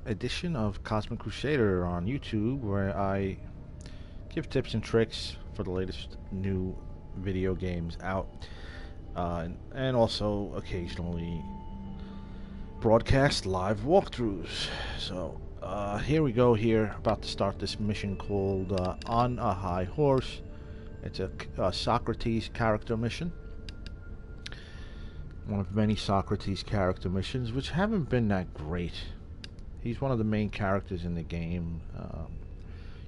edition of Cosmic Crusader on YouTube, where I give tips and tricks for the latest new video games out, and also occasionally broadcast live walkthroughs. So here we go. Here, about to start this mission called On a High Horse. It's a Socrates character mission. One of many Socrates character missions, which haven't been that great. He's one of the main characters in the game.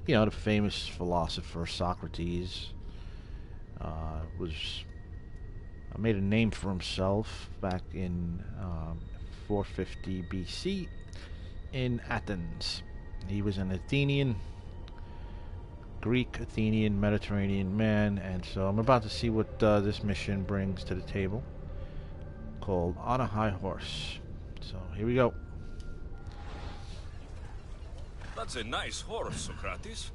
You know, the famous philosopher Socrates made a name for himself back in 450 BC in Athens. He was an Athenian, Greek, Athenian, Mediterranean man, and so I'm about to see what this mission brings to the table, called On a High Horse. So here we go. That's a nice horse, Socrates.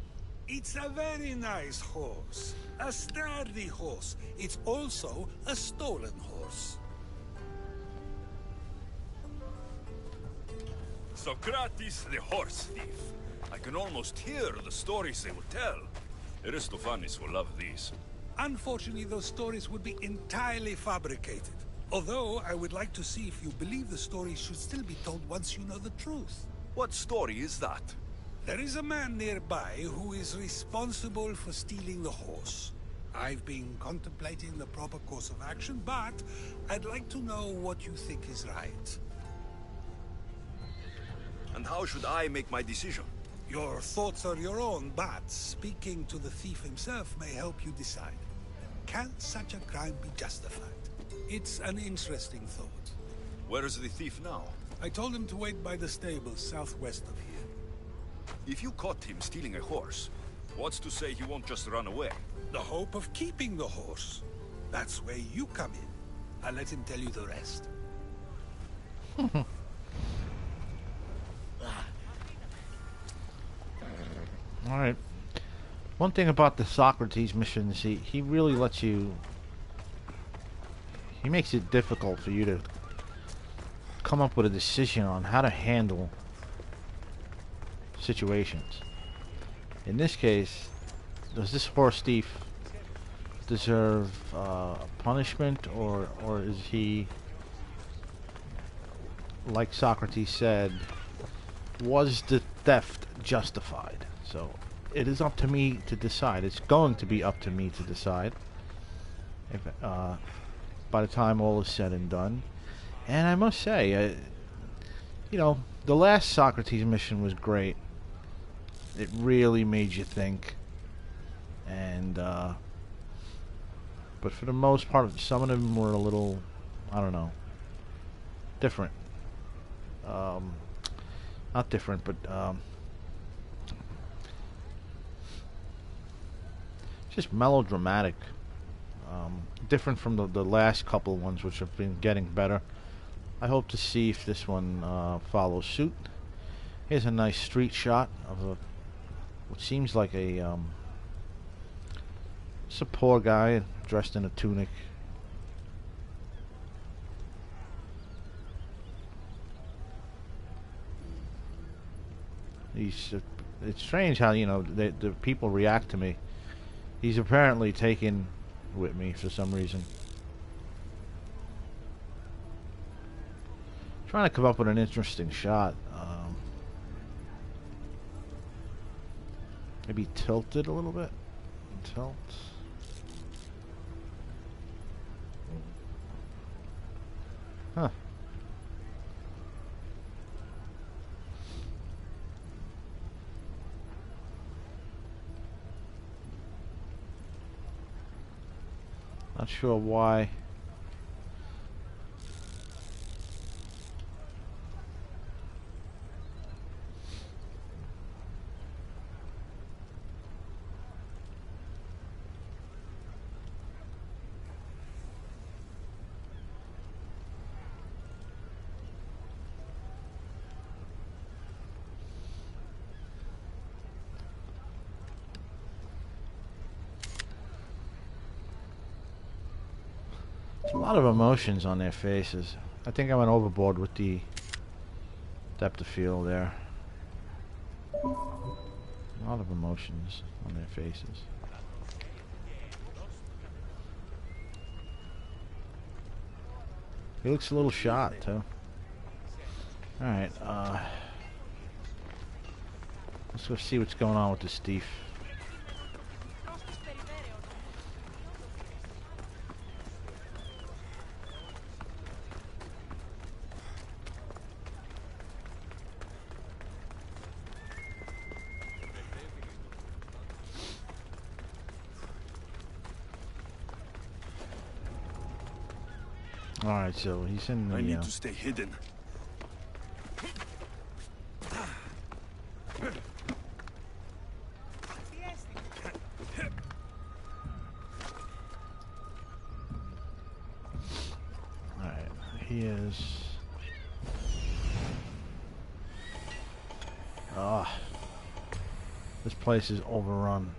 It's a very nice horse. A sturdy horse. It's also a stolen horse. Socrates, the horse thief. I can almost hear the stories they will tell. Aristophanes will love these. Unfortunately, those stories would be entirely fabricated. Although, I would like to see if you believe the stories should still be told once you know the truth. What story is that? There is a man nearby who is responsible for stealing the horse. I've been contemplating the proper course of action, but I'd like to know what you think is right. And how should I make my decision? Your thoughts are your own, but speaking to the thief himself may help you decide. Can such a crime be justified? It's an interesting thought. Where is the thief now? I told him to wait by the stables southwest of here. If you caught him stealing a horse, what's to say he won't just run away? The hope of keeping the horse. That's where you come in. I'll let him tell you the rest. Alright. One thing about the Socrates missions, he really lets you... He makes it difficult for you to come up with a decision on how to handle situations. In this case, does this horse thief deserve punishment, or is he, like Socrates said, was the theft justified? So it is up to me to decide. It's going to be up to me to decide if by the time all is said and done. And I must say, you know, the last Socrates mission was great. It really made you think, and but for the most part, some of them were a little, I don't know, different. Not different, but just melodramatic. Different from the last couple ones, which have been getting better. I hope to see if this one follows suit. Here's a nice street shot of what seems like just a poor guy dressed in a tunic. It's strange how, you know, the people react to me. He's apparently taken with me for some reason. Trying to come up with an interesting shot. Maybe tilt it a little bit. Tilt. Huh. Not sure why. A lot of emotions on their faces. I think I went overboard with the depth of field there. A lot of emotions on their faces. He looks a little shot, too. Alright, let's go see what's going on with this thief. Alright, so he's in the... I need to stay hidden. Alright, he is... Ah. This place is overrun.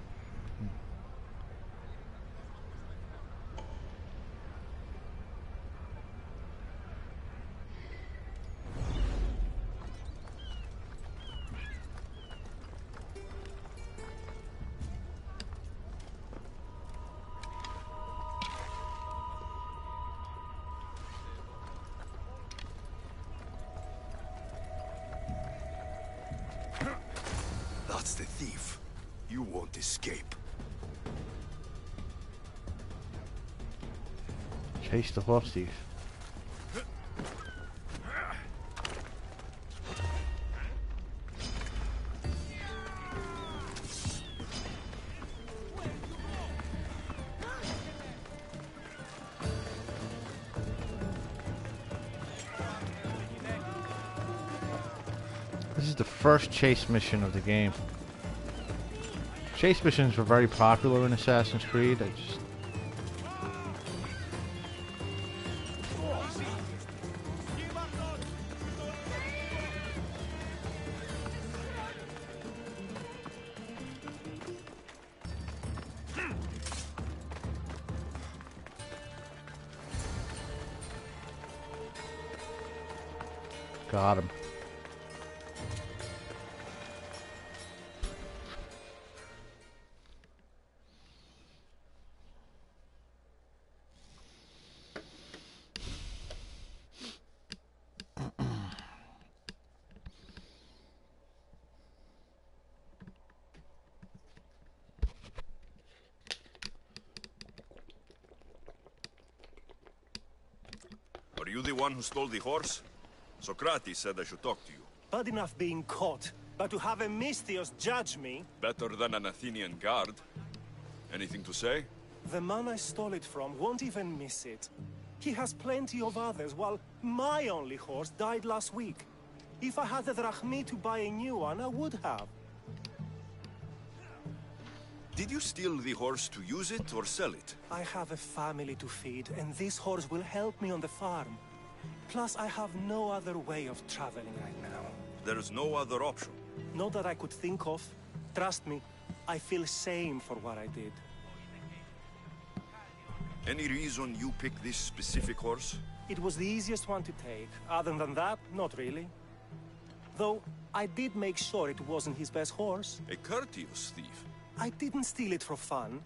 That's the thief. You won't escape. Chase the horse thief. This is the first chase mission of the game. Chase missions were very popular in Assassin's Creed. Got him. Are you the one who stole the horse? Socrates said I should talk to you. Bad enough being caught, but to have a Misthios judge me? Better than an Athenian guard. Anything to say? The man I stole it from won't even miss it. He has plenty of others, while my only horse died last week. If I had the drachmi to buy a new one, I would have. Did you steal the horse to use it or sell it? I have a family to feed, and this horse will help me on the farm. Plus, I have no other way of traveling right now. There is no other option. Not that I could think of. Trust me, I feel shame for what I did. Any reason you picked this specific horse? It was the easiest one to take. Other than that, not really. Though, I did make sure it wasn't his best horse. A courteous thief. I didn't steal it for fun.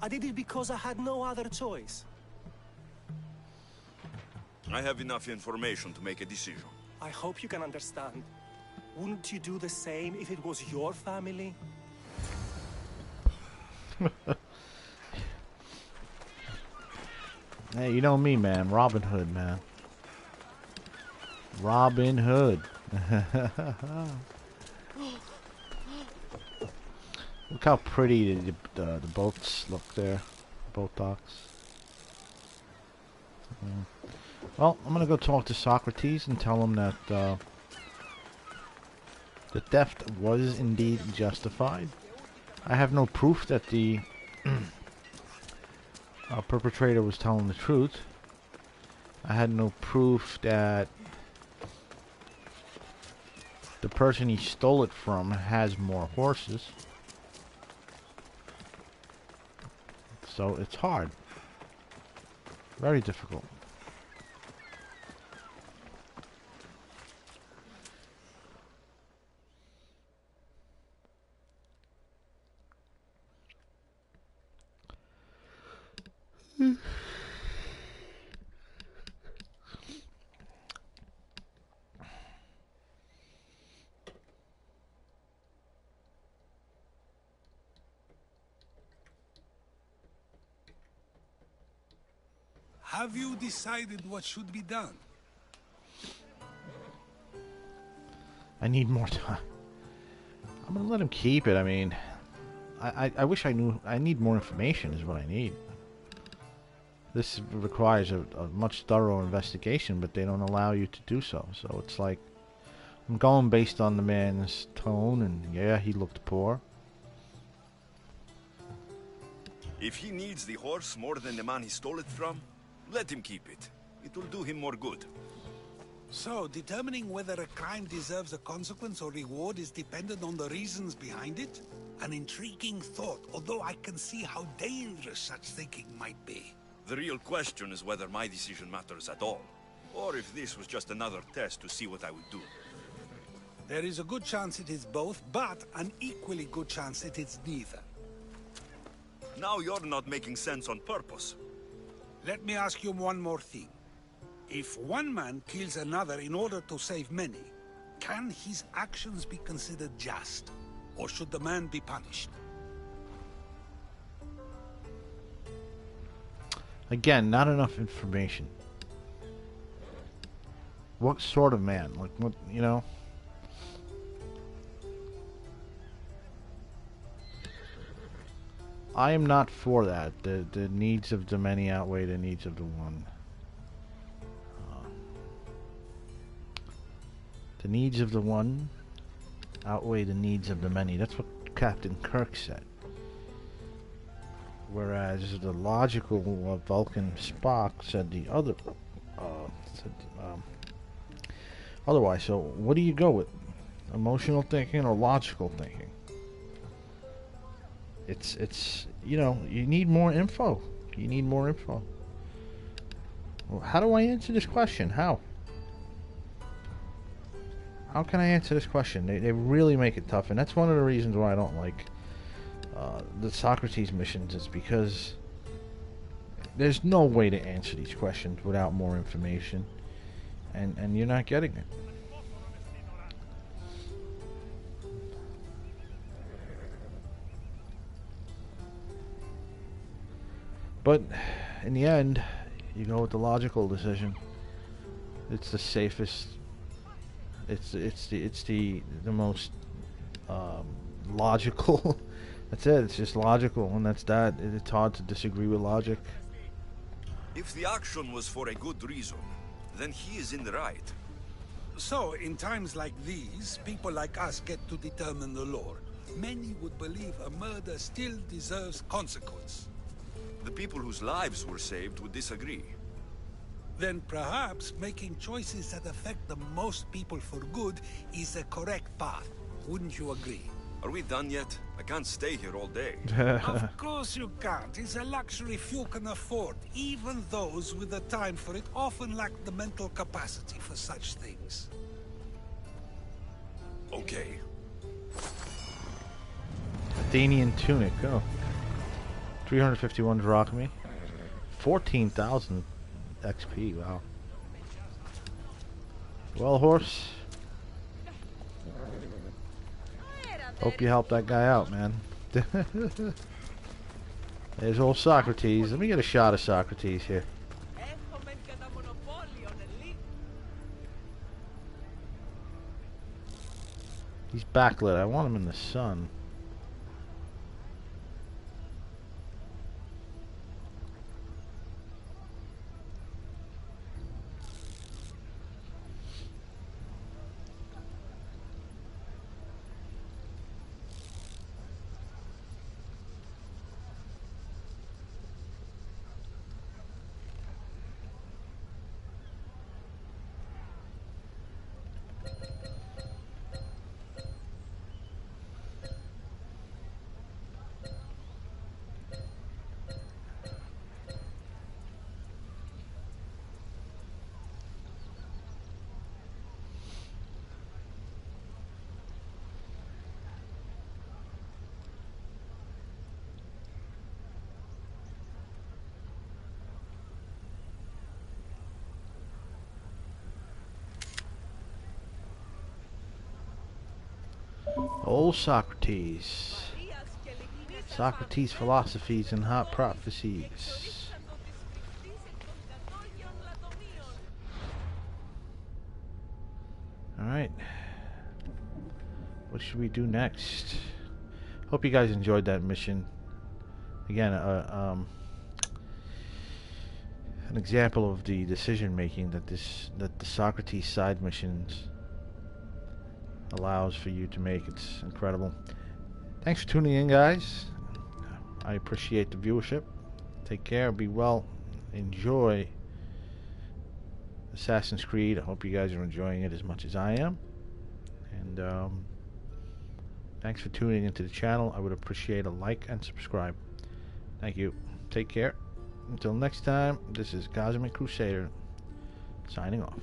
I did it because I had no other choice. I have enough information to make a decision. I hope you can understand. Wouldn't you do the same if it was your family? Hey, you know me, man. Robin Hood, man. Robin Hood. Look how pretty the boats look there. Boat docks. Well, I'm gonna go talk to Socrates and tell him that the theft was indeed justified. I have no proof that the perpetrator was telling the truth. I had no proof that the person he stole it from has more horses. So it's hard. Very difficult. Have you decided what should be done? I need more time. I'm gonna let him keep it. I mean, I wish I knew. I need more information is what I need. This requires a much thorough investigation, but they don't allow you to do so. So it's like, I'm going based on the man's tone, and yeah, he looked poor. If he needs the horse more than the man he stole it from, let him keep it. It will do him more good. So, determining whether a crime deserves a consequence or reward is dependent on the reasons behind it? An intriguing thought, although I can see how dangerous such thinking might be. The real question is whether my decision matters at all, or if this was just another test to see what I would do. There is a good chance it is both, but an equally good chance it is neither. Now you're not making sense on purpose. Let me ask you one more thing. If one man kills another in order to save many, can his actions be considered just? Or should the man be punished? Again, not enough information. What sort of man? Like, what, you know? I am not for that. The needs of the many outweigh the needs of the one. The needs of the one outweigh the needs of the many. That's what Captain Kirk said. Whereas the logical Vulcan Spock said the other. Otherwise. So what do you go with? Emotional thinking or logical thinking? It's you know, you need more info. You need more info. Well, how do I answer this question? How can I answer this question? They really make it tough, and that's one of the reasons why I don't like the Socrates missions. Is because there's no way to answer these questions without more information, and you're not getting it. But in the end, you go with the logical decision. It's the safest. It's the most logical. That's it. It's just logical, and that's that. It's hard to disagree with logic. If the action was for a good reason, then he is in the right. So, in times like these, people like us get to determine the law. Many would believe a murder still deserves consequence. The people whose lives were saved would disagree. Then perhaps making choices that affect the most people for good is a correct path. Wouldn't you agree? Are we done yet? I can't stay here all day. Of course you can't. It's a luxury few can afford. Even those with the time for it often lack the mental capacity for such things. Okay. Athenian tunic. Oh. 351 drachmae. 14,000 XP. Wow. Well, horse. Hope you helped that guy out, man. There's old Socrates. Let me get a shot of Socrates here. He's backlit. I want him in the sun. Old Socrates. Socrates' philosophies and hot prophecies. what should we do next? Hope you guys enjoyed that mission. Again, an example of the decision making that the Socrates side missions allows for you to make. It's incredible. Thanks for tuning in, guys. I appreciate the viewership. Take care, be well, enjoy Assassin's Creed. I hope you guys are enjoying it as much as I am. And thanks for tuning into the channel. I would appreciate a like and subscribe. Thank you. Take care. Until next time, this is Cosmic Crusader signing off.